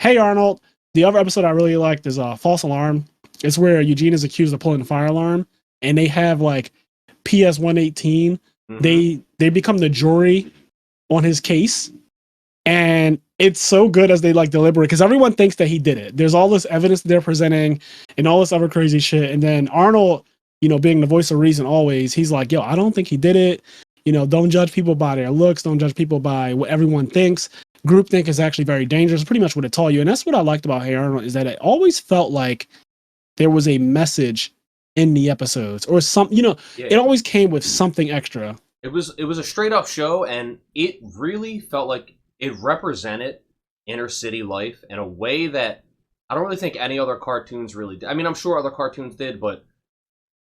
Hey Arnold. The other episode I really liked is False Alarm. It's where Eugene is accused of pulling the fire alarm, and they have like PS 118. Mm-hmm. They become the jury on his case, and it's so good as they like deliberate because everyone thinks that he did it. There's all this evidence they're presenting and all this other crazy shit, and then Arnold, being the voice of reason always, he's like, "Yo, I don't think he did it. Don't judge people by their looks. Don't judge people by what everyone thinks. Groupthink is actually very dangerous." Pretty much what it taught you, and that's what I liked about Hey Arnold is that it always felt like there was a message in the episodes or some. It Yeah. always came with something extra. It was a straight up show, and it really felt like it represented inner city life in a way that I don't really think any other cartoons really did. I mean, I'm sure other cartoons did, but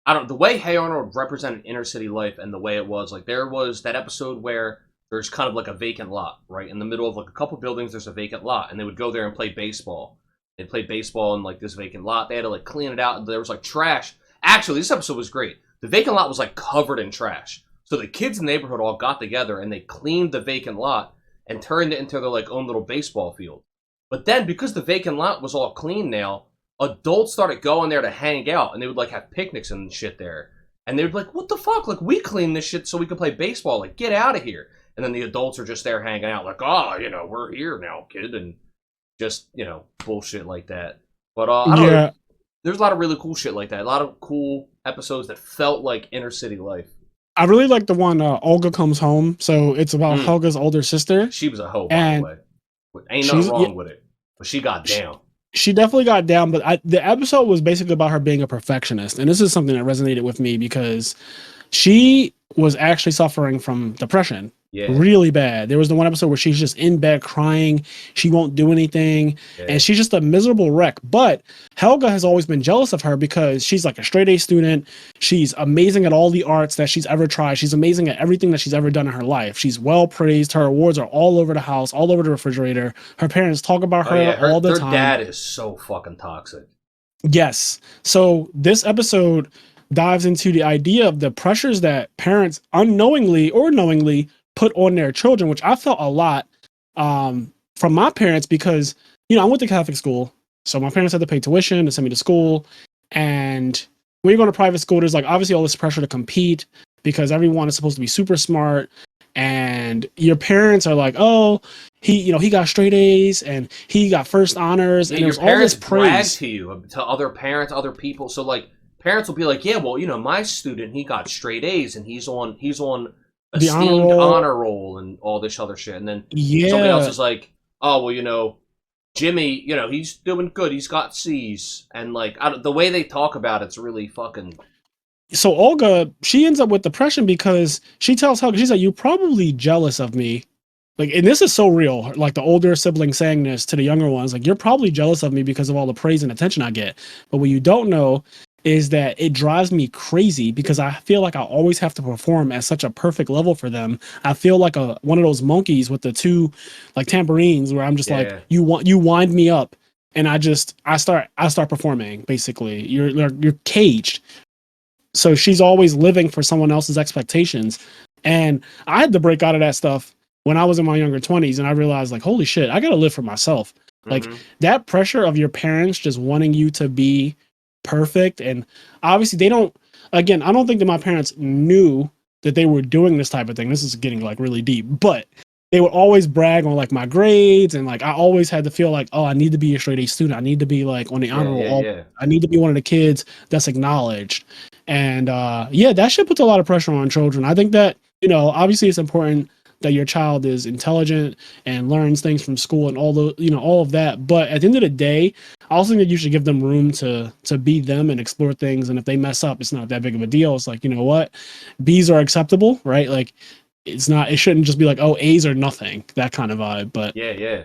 I don't. The way Hey Arnold represented inner city life and the way it was, like there was that episode where there's kind of like a vacant lot, right in the middle of like a couple buildings. There's a vacant lot, and they would go there and play baseball. They'd play baseball in like this vacant lot. They had to like clean it out, and there was like trash. Actually, this episode was great. The vacant lot was like covered in trash. So the kids in the neighborhood all got together and they cleaned the vacant lot and turned it into their like own little baseball field. But then because the vacant lot was all clean now, adults started going there to hang out and they would like have picnics and shit there. And they'd be like, "What the fuck? Like we cleaned this shit so we could play baseball. Like get out of here." And then the adults are just there hanging out like, "Oh, we're here now, kid." And just, bullshit like that. But I don't know. Yeah, There's a lot of really cool shit like that. A lot of cool episodes that felt like inner city life. I really like the one Olga comes home. So it's about Mm. Helga's older sister, She was a hoe, by the and way. Ain't nothing she's yeah, wrong with it. But she got she, down. she definitely got down. But the episode was basically about her being a perfectionist, and this is something that resonated with me because she was actually suffering from depression Yeah, really bad. There was the one episode where she's just in bed crying. She won't do anything. yeah. And she's just a miserable wreck. But Helga has always been jealous of her because she's like a straight A student. She's amazing at all the arts that she's ever tried. She's amazing at everything that she's ever done in her life. She's well praised. Her awards are all over the house, all over the refrigerator. Her parents talk about Oh her yeah, all the their time. dad is so fucking toxic. Yes. So this episode dives into the idea of the pressures that parents unknowingly or knowingly put on their children, which I felt a lot from my parents because, I went to Catholic school. So my parents had to pay tuition to send me to school. And when you go to private school, there's like obviously all this pressure to compete because everyone is supposed to be super smart. And your parents are like, oh, he got straight A's and he got first honors. Yeah, And your there's all this parents brag praise. to you, to other parents, other people. So like parents will be like, "Yeah, well, my student, he got straight A's and he's on The honor esteemed roll. honor roll and all this other shit." And then somebody else Yeah. is like, "Oh, well, Jimmy, he's doing good. He's got C's." And like the way they talk about it's really fucking. So Olga, she ends up with depression because she tells Helga, she's like, "You're probably jealous of me." Like, and this is so real. Like the older sibling saying this to the younger ones, like, "You're probably jealous of me because of all the praise and attention I get." But what you don't know is that it drives me crazy because I feel like I always have to perform at such a perfect level for them. I feel like a one of those monkeys with the two like tambourines where I'm just like, Yeah. you wind me up and I start performing basically. You're caged. So she's always living for someone else's expectations. And I had to break out of that stuff when I was in my younger 20s and I realized like, holy shit, I got to live for myself. Like Mm-hmm. that pressure of your parents just wanting you to be perfect. And obviously they don't, again, I don't think that my parents knew that they were doing this type of thing. This is getting like really deep, but they would always brag on like my grades. And like, I always had to feel like, oh, I need to be a straight A student. I need to be like on the Yeah, honor roll. yeah, yeah. I need to be one of the kids that's acknowledged. And yeah, that shit puts a lot of pressure on children. I think that, obviously it's important that your child is intelligent and learns things from school and all of that. But at the end of the day, I also think that you should give them room to be them and explore things. And if they mess up, it's not that big of a deal. It's like, you know what? B's are acceptable, right? Like it shouldn't just be like, oh, A's are nothing, that kind of vibe. But Yeah, yeah.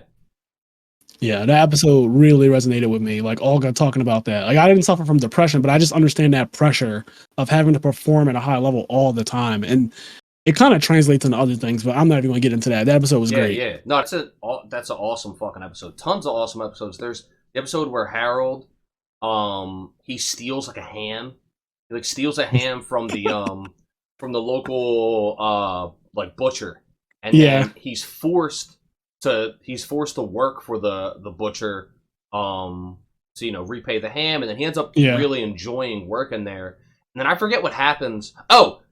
yeah, that episode really resonated with me. Like Olga talking about that. Like I didn't suffer from depression, but I just understand that pressure of having to perform at a high level all the time. And it kind of translates into other things, but I'm not even gonna get into that. That episode was Yeah, great. yeah. No, that's an awesome fucking episode. Tons of awesome episodes. There's the episode where Harold, he steals like a ham. He like steals a ham from the local like butcher, and Yeah. then he's forced he's forced to work for the butcher, to repay the ham, and then he ends up really enjoying working there. And then I forget what happens. Oh,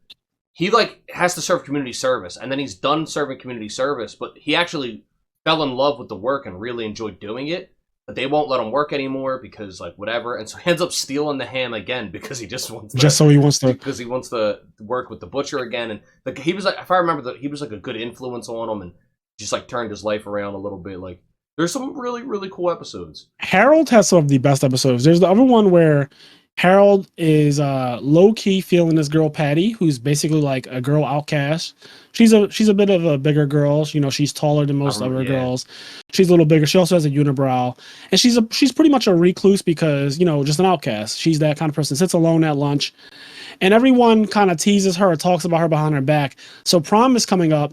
he has to serve community service, and then he's done serving community service, but he actually fell in love with the work and really enjoyed doing it. But they won't let him work anymore because whatever, and so he ends up stealing the ham again because he just wants to work with the butcher again. And he was if I remember, he was a good influence on him and just turned his life around a little bit. There's some really, really cool episodes. Harold has some of the best episodes. There's the other one where Harold is low-key feeling this girl Patty, who's basically a girl outcast. She's a bit of a bigger girl. She's taller than most other girls. She's a little bigger. She also has a unibrow, and she's pretty much a recluse because just an outcast. She's that kind of person. Sits alone at lunch, and everyone kind of teases her or talks about her behind her back. So prom is coming up,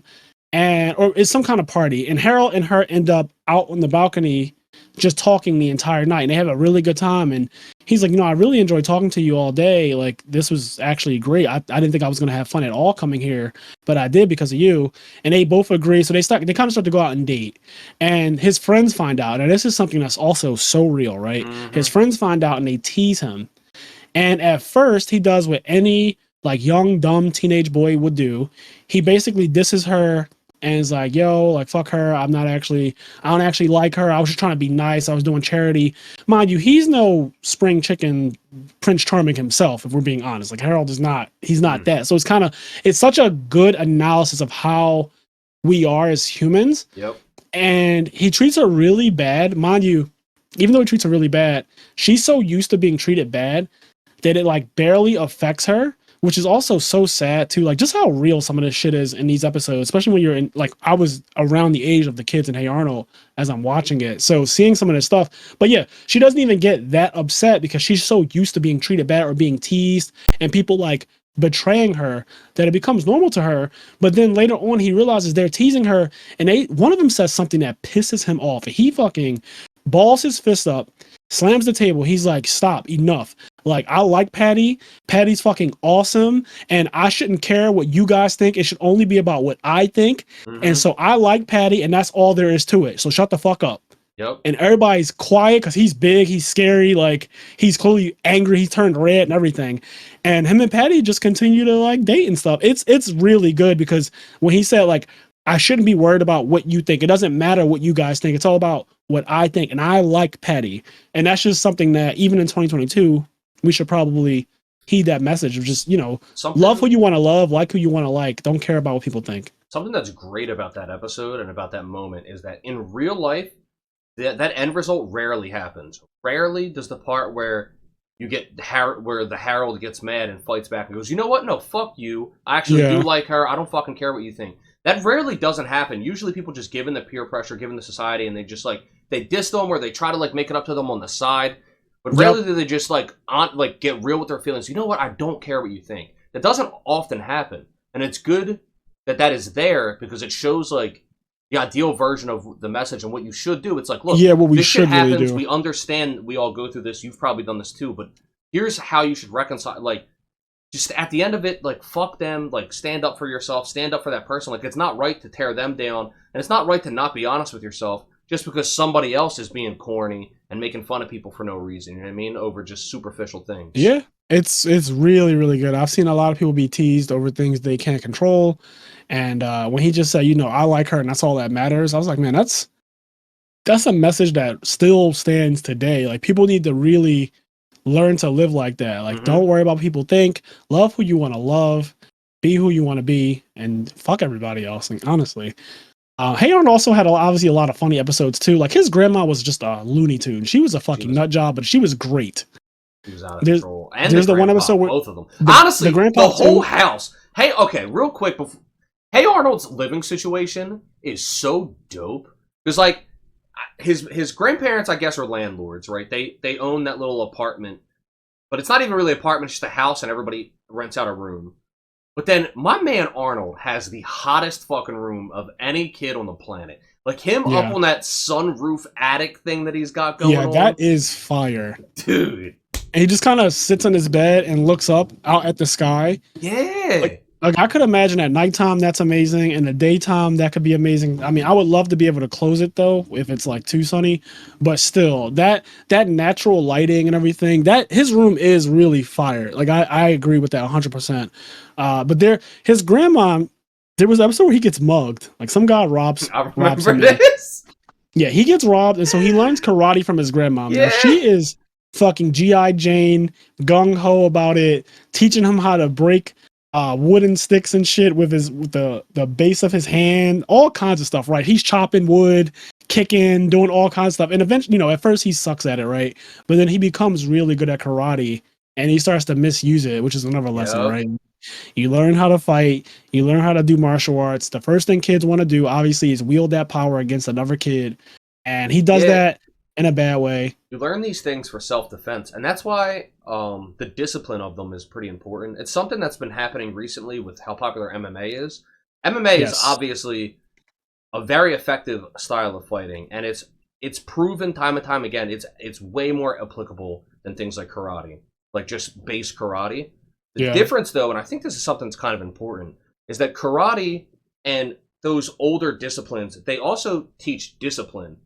or it's some kind of party, and Harold and her end up out on the balcony just talking the entire night, and they have a really good time. And he's like, I really enjoyed talking to you all day. This was actually great. I didn't think I was going to have fun at all coming here, but I did because of you. And they both agree. So they kind of start to go out and date, and his friends find out. And this is something that's also so real, right? Mm-hmm. His friends find out and they tease him. And at first he does what any young, dumb teenage boy would do. He basically disses her and is like, yo, fuck her. I don't actually like her. I was just trying to be nice. I was doing charity. Mind you, he's no spring chicken Prince Charming himself, if we're being honest. Harold is not, he's not that. So it's such a good analysis of how we are as humans. Yep. And he treats her really bad. Mind you, even though he treats her really bad, she's so used to being treated bad that it barely affects her. Which is also so sad too, just how real some of this shit is in these episodes, especially when you're in, I was around the age of the kids in Hey Arnold as I'm watching it. So seeing some of this stuff, but yeah, she doesn't even get that upset because she's so used to being treated bad or being teased and people betraying her that it becomes normal to her. But then later on, he realizes they're teasing her, and one of them says something that pisses him off. And he fucking balls his fist up, slams the table. He's like, stop, enough. I like Patty. Patty's fucking awesome. And I shouldn't care what you guys think. It should only be about what I think. Mm-hmm. And so I like Patty, and that's all there is to it. So shut the fuck up. Yep. And everybody's quiet because he's big, he's scary, he's clearly angry, he turned red and everything. And him and Patty just continue to date and stuff. It's really good because when he said I shouldn't be worried about what you think. It doesn't matter what you guys think. It's all about what I think. And I like Patty. And that's just something that even in 2022, we should probably heed that message of just, love who you want to love, like who you want to like. Don't care about what people think. Something that's great about that episode and about that moment is that in real life, that end result rarely happens. Rarely does the part where you get where the Harold gets mad and fights back and goes, you know what? No, fuck you. I actually do like her. I don't fucking care what you think. That rarely doesn't happen. Usually people just given the peer pressure, given the society, and they just they diss them or they try to make it up to them on the side. But rarely do they just get real with their feelings. You know what? I don't care what you think. That doesn't often happen. And it's good that is there because it shows the ideal version of the message and what you should do. It's look, what we this should shit happens. Really do. We understand we all go through this. You've probably done this too, but here's how you should reconcile. Just at the end of it, fuck them. Stand up for yourself. Stand up for that person. It's not right to tear them down, and it's not right to not be honest with yourself just because somebody else is being corny and making fun of people for no reason. You know what I mean? Over just superficial things. Yeah, it's really, really good. I've seen a lot of people be teased over things they can't control. And when he just said, I like her and that's all that matters, I was like, man, that's a message that still stands today. People need to really learn to live like that. Don't worry about what people think. Love who you want to love. Be who you want to be. And fuck everybody else, honestly. Hey Arnold also had obviously a lot of funny episodes too. His grandma was just a Looney Tune. She was a fucking nut job, but she was great. She was out of control. And there's the one episode where both of them. Honestly, the whole house. Hey, okay, real quick before. Hey Arnold's living situation is so dope because his grandparents, I guess, are landlords, right? They own that little apartment, but it's not even really an apartment; it's just a house, and everybody rents out a room. But then my man Arnold has the hottest fucking room of any kid on the planet. Him up on that sunroof attic thing that he's got going on. Yeah, that is fire. Dude. And he just kind of sits on his bed and looks up out at the sky. Yeah. Like I could imagine at nighttime that's amazing, and the daytime that could be amazing. I mean, I would love to be able to close it though if it's like too sunny, but still that natural lighting and everything. That his room is really fire. Like I agree with that 100%. But his grandma, there was an episode where he gets mugged. Like some guy robs I robs remember him. this. Yeah, he gets robbed, and so he learns karate from his grandmom. Yeah. Now she is fucking GI Jane, gung ho about it, teaching him how to break wooden sticks and shit with the base of his hand, all kinds of stuff. Right? He's chopping wood, kicking, doing all kinds of stuff, and eventually, at first he sucks at it, right? But then he becomes really good at karate, and he starts to misuse it, which is another lesson, Yep. right? You learn how to fight. You learn how to do martial arts. The first thing kids want to do, obviously, is wield that power against another kid. And he does that in a bad way. You learn these things for self-defense, and that's why the discipline of them is pretty important. It's something that's been happening recently with how popular MMA is. MMA is obviously a very effective style of fighting, and it's proven time and time again. It's way more applicable than things like karate, like just base karate. The difference, though, and I think this is something that's kind of important, is that karate and those older disciplines, they also teach discipline,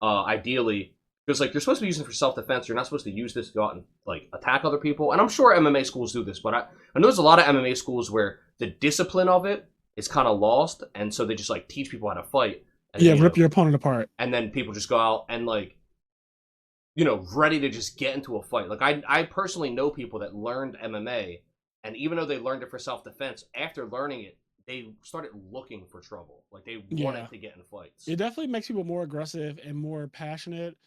ideally, because like you're supposed to be using it for self-defense. You're not supposed to use this to go out and like attack other people. And I'm sure MMA schools do this, but I know there's a lot of MMA schools where the discipline of it is kind of lost, and so they just like teach people how to fight. And then, rip your opponent apart. And then people just go out and like, ready to just get into a fight. Like I personally know people that learned MMA. And even though they learned it for self-defense, after learning it, they started looking for trouble. Like they wanted to get in fights. It definitely makes people more aggressive and more passionate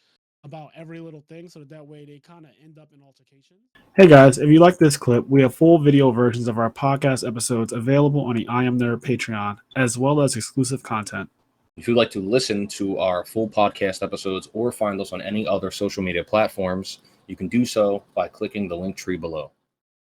about every little thing, so that way they kind of end up in altercations. Hey guys, if you like this clip, we have full video versions of our podcast episodes available on the IMNerd Patreon, as well as exclusive content. If you'd like to listen to our full podcast episodes or find us on any other social media platforms, you can do so by clicking the link tree below.